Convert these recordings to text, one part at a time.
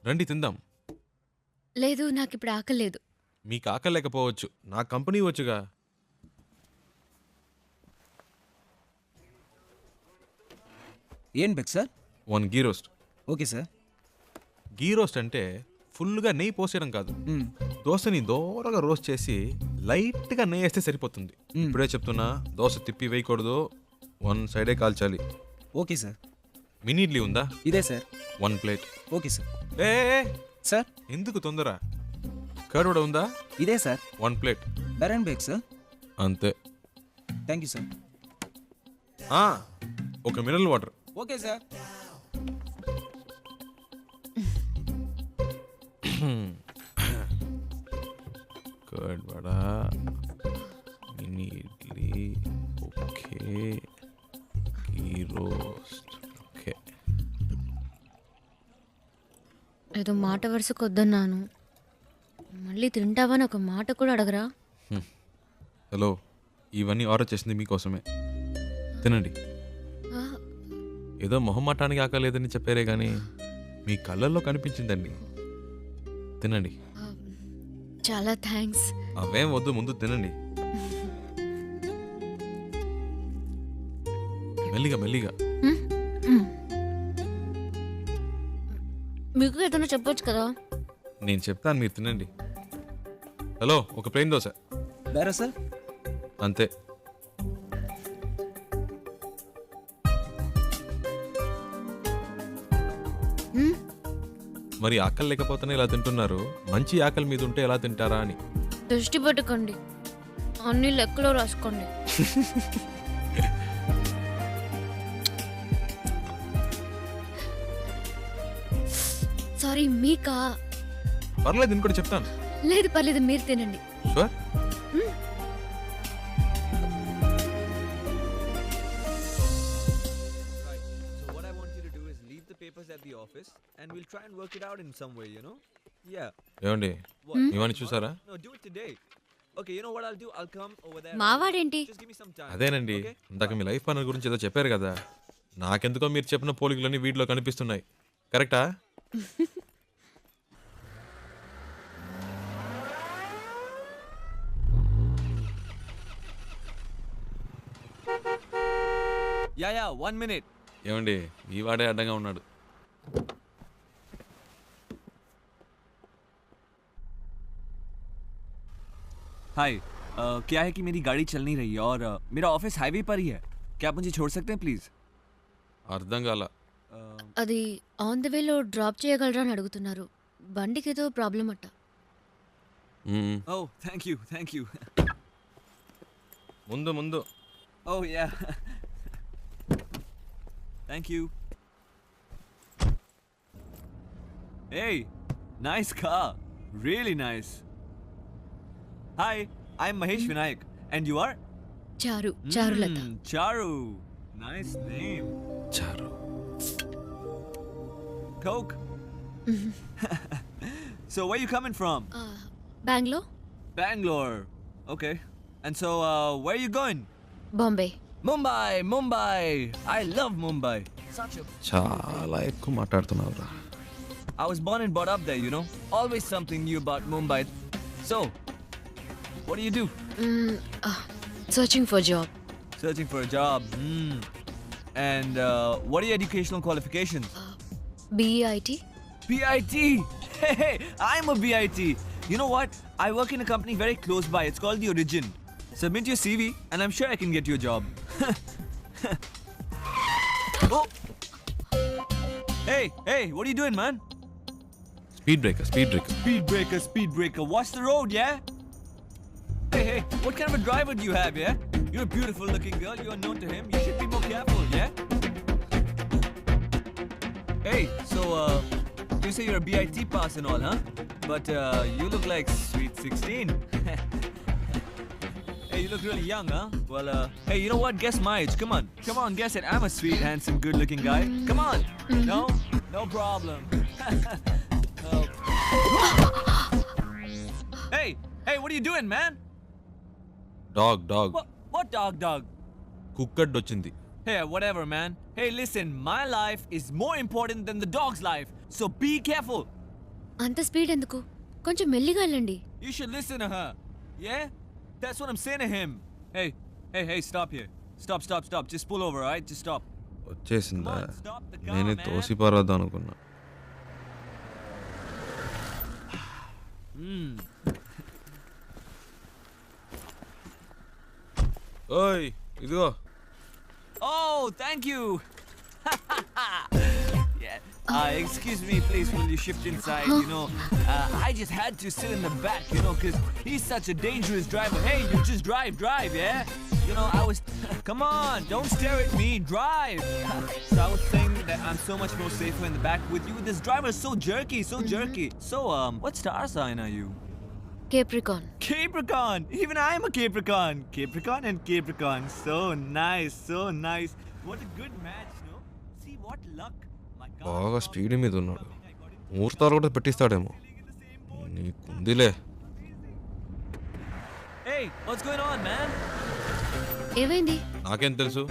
రండి తిందాం. లేదు, నాకిప్పుడు ఆకలేదు. మీకు ఆకలి లేకపోవచ్చు, నా కంపెనీ వచ్చుగా. ఏం బెక్ sir? 1 ghee roast. Okay sir. Ghee roast అంటే ఫుల్గా నెయ్యి పోసేయడం కాదు. దోశని దోరగా రోస్ట్ చేసి లైట్గా నెయ్యి వేస్తే సరిపోతుంది. ఇప్పుడే చెప్తున్నా, దోశ తిప్పి వేయకూడదు, 1 సైడే కాల్చాలి. Okay sir. మినీ ఇడ్లీ ఉందా? ఇదే సార్. 1 ప్లేట్. Okay sir. ఏ సార్ ఎందుకు తొందర? కర్డ్ కూడా ఉందా? ఇదే సార్. 1 ప్లేట్. బెరన్ బేక్ సార్. అంతే. Thank you sir. ఒక mineral water. Okay sir. Curd vada, mini idli, okay, ghee roast, okay. ఏదో మాట వరుసకు వద్దన్నాను, మళ్ళీ తింటావని ఒక మాట కూడా అడగరా? హలో, ఇవన్నీ ఆర్డర్ చేసింది మీకోసమే, తినండి. ఆ, ఏదో మొహమాటానికి ఆకలేదని చెప్పారే కానీ మీ కళ్ళల్లో కనిపించిందండి. తినండి. చాలా థ్యాంక్స్. అవేం వద్దు, ముందు తినండి. మెల్లిగా మెల్లిగా. మీకు ఏదైనా చెప్పొచ్చు కదా. నేను చెప్తాను, మీరు తినండి. హలో, ఒక ప్లేన్ దోశ. బెరా సార్. అంతే. మరి ఆకలి లేకపోతేనే ఇలా తింటున్నారు, మంచి ఆకలి మీద ఉంటే ఎలా తింటారా అని. దృష్టి పెట్టుకోండి, అన్ని లెక్కలో రాసుకోండి. సారీ, మీకా? పర్లేదు, ఇంకోటి చెప్తాను. లేదు పర్లేదు, మీరు తినండి. Sure. So what I want you to do is leave the papers at the office and we'll try and work it out in some way, you know? Yeah. ఏమండి, What? ఇవన్నీ చూసారా? No, do it today. Okay, you know what I'll do? I'll come over there. మావాడేంటి? Just give me some time. అదేనండి, Okay? ఇందాక మీ life partner గురించి ఏదో చెప్పారు కదా, నాకెందుకో మీరు చెప్పిన పోలికలన్నీ వీటిలో కనిపిస్తున్నాయి. కరెక్టా? Yeah, 1 minute. ఏమండి, ఈ వాడే అడ్డంగా ఉన్నాడు. हाय क्या है कि मेरी गाड़ी चल नहीं रही है और मेरा ऑफिस हाईवे पर ही है. क्या आप मुझे छोड़ सकते हैं प्लीज? అర్థం కాల. అది ఆన్ ద వేలో డ్రాప్ చేయగలరా అని అడుగుతున్నారు. బండికి ఏదో ప్రాబ్లం అట్ట. Oh, thank you. ముందు ముందు. Oh yeah. Thank you. Hey, nice car. Really nice. Hi, I'm Mahesh Vinayak. And you are? Charulata. Charu. Nice name. చారు. Coke. So where you coming from? Bengaluru, Bangalore. Okay. And so where you going? Bombay. Mumbai. I love Mumbai. Such a... చాలా ఎక్కువ మాట్లాడుతున్నావురా. I was born and brought up there, you know. Always something new about Mumbai. So, what do you do? Searching for job. Searching for a job. And what are your educational qualifications? BEIT. BIT. Hey, I'm a BIT. You know what? I work in a company very close by. It's called The Origin. Submit your CV and I'm sure I can get you a job. Oh. Hey, what are you doing, man? Speed breaker. Speed breaker. Watch the road, yeah? Hey, what kind of a driver do you have, yeah? You're a beautiful looking girl. You're known to him. You should be more careful, yeah? Hey, so, you say you're a BIT pass and all, huh? But, you look like sweet 16. Hey, you look really young, huh? Well, hey, you know what? Guess my age. Come on, guess it. I'm a sweet, handsome, good-looking guy. Come on. No? No problem. Oh. Hey, what are you doing, man? Dog. What dog? Cooked వచ్చింది. Hey, whatever, man. Hey, listen, my life is more important than the dog's life. So be careful. అంత speed ఎందుకు? కొంచెం మెల్లిగా వెళ్ళండి. You should listen to her. Yeah? That's what I'm saying to him. Hey, stop here. Stop. Just pull over, alright? Just stop. వచ్చేసిందా? Come on, stop the car, నేనే man. తోసి పారద్దాం అనుకున్నా. ఓయ్ ఇదిగో. Oh, thank you. Yeah. Excuse me, please, will you shift inside? You know, I just had to sit in the back, you know, because he's such a dangerous driver. Hey, you just drive, yeah? You know, I was... Come on, don't stare at me, drive. So I was saying that I'm so much more safer in the back with you. This driver is so jerky. So, what star sign are you? Capricorn. Capricorn! Even I'm a Capricorn! Capricorn and Capricorn. So nice. What a good match, no? See what luck. My God. బాగా speed మీద ఉన్నాడు. ముహూర్తాలు కూడా పెట్టిస్తాడేమో. నీకుందిలే. Hey, what's going on, man? ఏమైంది? నాకేం తెలుసు,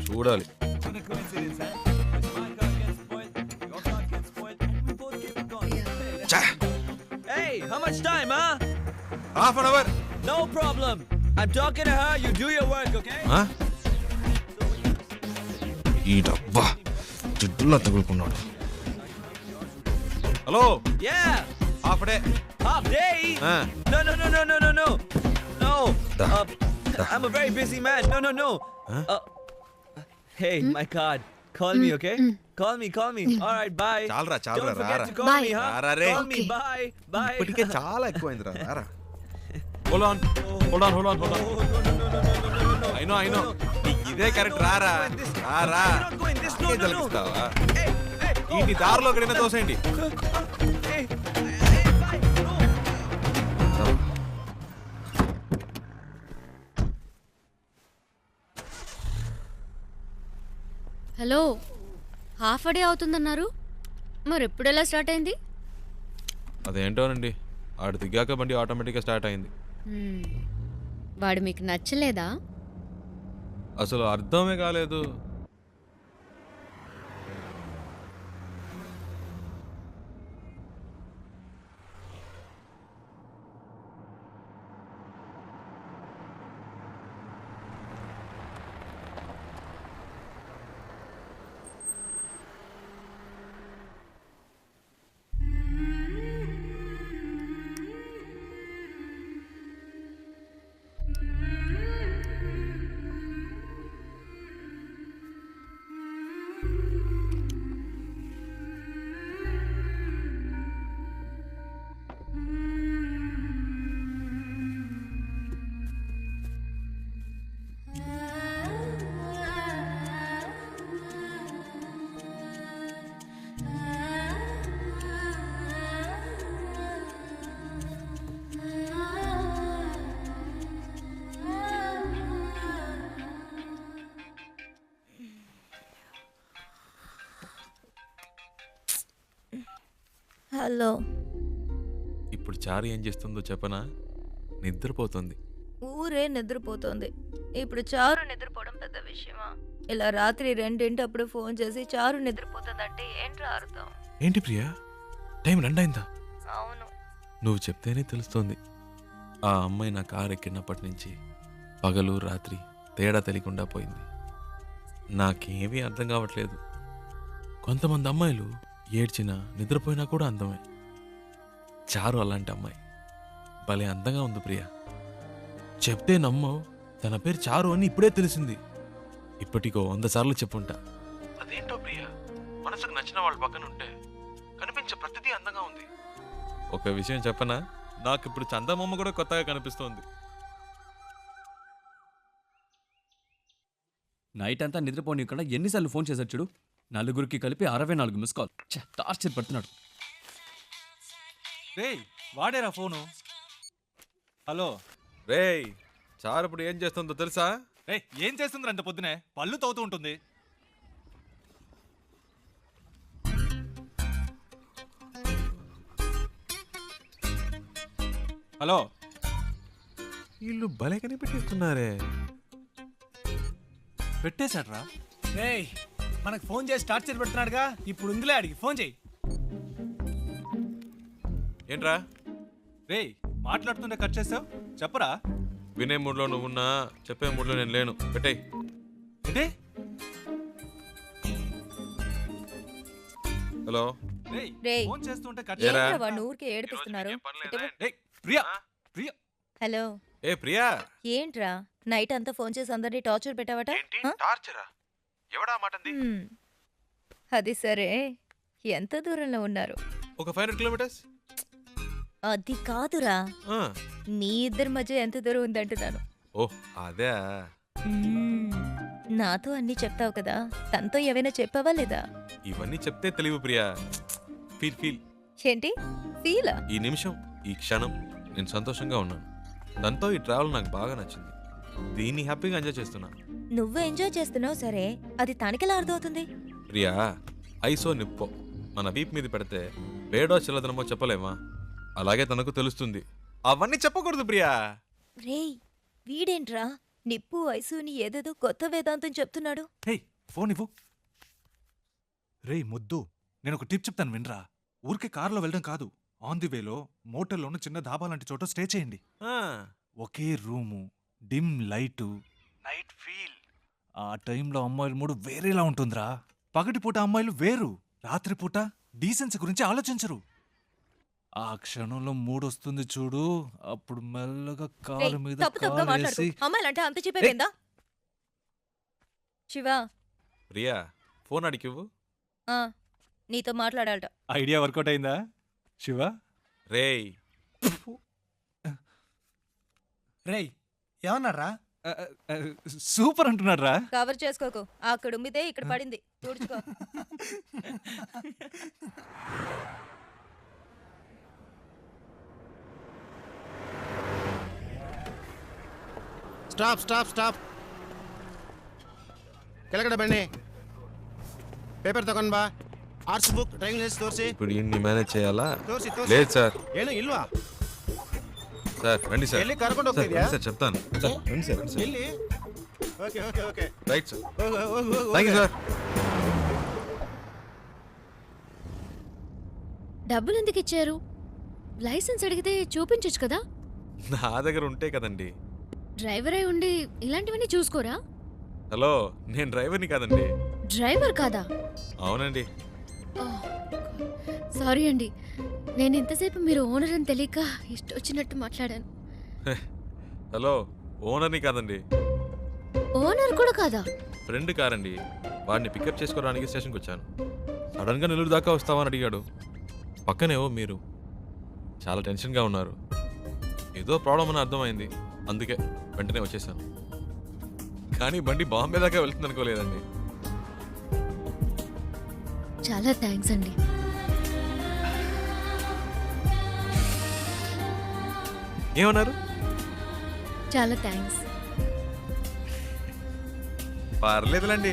చూడాలి. What a coincidence, huh? If my car gets spoiled, your car gets spoiled, we both Capricorn. Hey, how much time, huh? Half an hour. No problem. I'm talking to her. You do your work, okay? ఈ డబ్బా జిడ్డులా తగులుకున్నాడు. హలో. Yeah. Half day. Half day? No. No. Da. I'm a very busy man. No. Hey, my God. Call me, okay? Call me. All right, bye. చాలరా Don't forget రారా. to call me, huh? రారా రే. Call me, bye. ఇప్పటికే చాలా ఎక్కువైందిరా. రారా. Hold on. I know. ఇదే correct. రారా. నాకే తలపిస్తావా? ఈ దారిలో ఎక్కడైనా తోసేయండి. Hey, bye. No. Hello, half day అవుతుందన్నారు, మరి ఎప్పుడెలా స్టార్ట్ అయింది? అదేంటోనండి, ఆడు దిగాక బండి ఆటోమేటిక్గా స్టార్ట్ అయింది. వాడు మీకు నచ్చలేదా? అసలు అర్థమే కాలేదు. హలో. ఇప్పుడు చారు ఏం చేస్తుందో చెప్పనా? నిద్రపోతుంది. ఊరే నిద్రపోతుంది. ఇప్పుడు చారు నిద్రపోవడం పెద్ద విషయమా? ఇలా రాత్రి 2 ఫోన్ చేసి చారు నిద్రపోతుందంటే ఏంట్రా అర్థం? ఏంటి ప్రియా, టైం 2 అయిందా? అవును. నువ్వు చెప్తేనే తెలుస్తోంది. ఆ అమ్మాయి నా కారు ఎక్కినప్పటి నుంచి పగలు రాత్రి తేడా తెలియకుండా పోయింది. నాకేమీ అర్థం కావట్లేదు. కొంతమంది అమ్మాయిలు ఏడ్చినా నిద్రపోయినా కూడా అందమే. చారు అలాంటి అమ్మాయి. భలే అందంగా ఉంది ప్రియా. చెప్తే నమ్మవు, తన పేరు చారు అని ఇప్పుడే తెలిసింది. ఇప్పటికో 100 సార్లు చెప్పుంటా. అదేంటో ప్రియా, మనసుకు నచ్చిన వాళ్ళ పక్కన ఉంటే కనిపించే ప్రతిదీ అందంగా ఉంది. ఒక విషయం చెప్పనా, నాకు ఇప్పుడు చందమామ కూడా కొత్తగా కనిపిస్తోంది. నైట్ అంతా నిద్రపోనీయకుండా ఎన్నిసార్లు ఫోన్ చేశాడు చూడు. 4 కలిపి 64 మిస్ కాల్. టార్చర్ పడుతున్నాడు. రేయ్, వాడేరా ఫోను. హలో రేయ్, చారు ఇప్పుడు ఏం చేస్తుందో తెలుసా? రే, ఏం చేస్తుంది అంత పొద్దునే? పళ్ళు తవ్వుతూ ఉంటుంది. హలో, వీళ్ళు భలే కనిపెట్టిస్తున్నారే. పెట్టేశాడ్రా. రేయ్, మనకు ఫోన్ చేసి టార్చర్ పెడుతున్నాడుగా, ఇప్పుడు ఉందిలే, అడిగి ఫోన్ చేయి. ఏంట్రా రేయ్ మాట్లాడుతుంటే కట్ చేసావు చెప్పరా వినే మూడ్లో నువ్వున్నా చెప్పే మూడ్లో నేను లేను. పెట్టేయ్. ఏంటి హలో. రేయ్ రేయ్. ఫోన్ చేస్తుంటే కట్ ఏరా? ఏంట్రా వాడిని ఊరికే ఏడిపిస్తున్నారు? రేయ్ ప్రియా ప్రియా హలో ఏ ప్రియా. ఏంట్రా నైట్ అంతా ఫోన్ చేసి అందరినీ టార్చర్ పెట్టావట ఆ? టార్చరా? ఎవడా మాటంది? హ్మ్. అది సరే ఎంత దూరంలో ఉన్నారు? ఒక 500 కిలోమీటర్స్. అది కాదురా ఆ. మీ ఇద్దరి మధ్య ఎంత దూరం ఉందంటున్నాను. ఓ అదే. మ్మ్. నాతో అన్నీ చెప్తావు కదా, తనతో ఏవైనా చెప్పావా లేదా? ఇవన్నీ చెప్తే తెలివి ప్రియా. Feel feel. ఏంటి ఫీలా? ఈ నిమిషం ఈ క్షణం నేను సంతోషంగా ఉన్నాను. దాంతో ఈ ట్రావెల్ నాకు బాగా నచ్చింది. దీన్ని హ్యాపీగా ఎంజాయ్ చేస్తున్నా. నువ్వు ఎంజాయ్ చేస్తున్నావు సరే, అది తనకెలా అర్థమవుతుంది? ప్రియా ఐసో నిప్పో మన వీప్ మీద పెడితే వేడో చిల్లదనమో చెప్పలేమా? అలాగే తనకు తెలుస్తుంది. అవన్నీ చెప్పకూడదు ప్రియా. రేయ్ వీడేంట్రా నిప్పు వయసుని ఏదేదో కొత్త వేదాంతం చెప్తున్నాడు. హే ఫోన్ ఇవ్వు. రేయ్ ముద్దు నేను ఒక టిప్ చెప్తాను వినరా. ఊరికే కారులో వెళ్ళడం కాదు, ఆన్ ది వేలో మోటల్లోనూ చిన్న ధాబా లాంటి చోట స్టే చేయండి. ఆ, ఒకే room, dim light, night feel. ఆ టైంలో అమ్మాయిల మూడు వేరేలా ఉంటుందిరా. పగటిపూట అమ్మాయిలు వేరు, రాత్రిపూట డీసెన్సీ గురించి ఆలోచించరు. ఆ క్షణంలో మూడొస్తుంది చూడు, అప్పుడు మెల్లగా రేయ్, కాలు మీద తప్పు తప్పుగా మాట్లాడుకో. కాలేసి అమ్మాయిలంటే అంత చెప్పేవేందా? శివ ప్రియా ఫోన్ అడిగివ్వు. ఆ, నీతో మాట్లాడాలట. ఐడియా వర్కౌట్ అయిందా శివ? రేయ్ రేయ్ ఏమన్నారా? సూపర్ అంటున్నాడు రా. కవర్ చేసుకోకు, అక్కడ ఉమ్మితే ఇక్కడ పడింది, తుడుచుకో. Stop stop stop. ಕೆಳಗಡೆ ಬನ್ನಿ. ಪೇಪರ್ ತಗೊಂಡ್ ಬಾ. ಆರ್ಟ್ಸ್ ಬುಕ್, ಡ್ರೈವಿಂಗ್ ಲೈಸೆನ್ಸ್ ತೋರಿಸಿ. ఇప్పుడు ఇన్ని మేనేజ్ చేయాలా? ತೋರಿಸಿ లేదు సార్. ಏನು ಇಲ್ವಾ? సార్ రండి సార్. ಎಲ್ಲಿ ಕರ್ಕೊಂಡು సార్, ಹೋಗ್ತಿದ್ಯಾ? రండి సార్ చెప్తాను. సార్ రండి సార్, రండి సార్. ಎಲ್ಲಿ? Okay okay okay. Right sir. ಹೋಗು ಹೋಗು ಹೋಗು. Thank you sir. డబ్బులు ఎందుకు ఇచ్చారు? లైసెన్స్ అడిగితే చూపించచ్చు కదా. నా దగ్గర ఉంటే కదండి. డ్రైవర్ అయి ఉండి ఇలాంటివన్నీ చూసుకోరా? హలో నేను డ్రైవర్ని కాదండి. డ్రైవర్ కాదా? అవునండి. సారీ అండి, నేను ఇంతసేపు మీరు ఓనర్ అని తెలియక ఇష్టం వచ్చినట్టు మాట్లాడాను. హలో ఓనర్ని కాదండి, ఓనర్ కూడా కాదా? ఫ్రెండ్ కారండి. వాడిని పికప్ చేసుకోవడానికి స్టేషన్కి వచ్చాను. సడన్గా నెల్లూరు దాకా వస్తావని అడిగాడు. పక్కనేవో మీరు చాలా టెన్షన్గా ఉన్నారు. ఏదో ప్రాబ్లం అని అర్థమైంది, అందుకే వెంటనే వచ్చేసాను. కానీ బండి బాంబే దాకా వెళ్తుంది అనుకోలేదండి. చాలా థ్యాంక్స్ అండి. ఏమన్నారు? చాలా థ్యాంక్స్. పర్లేదులండి.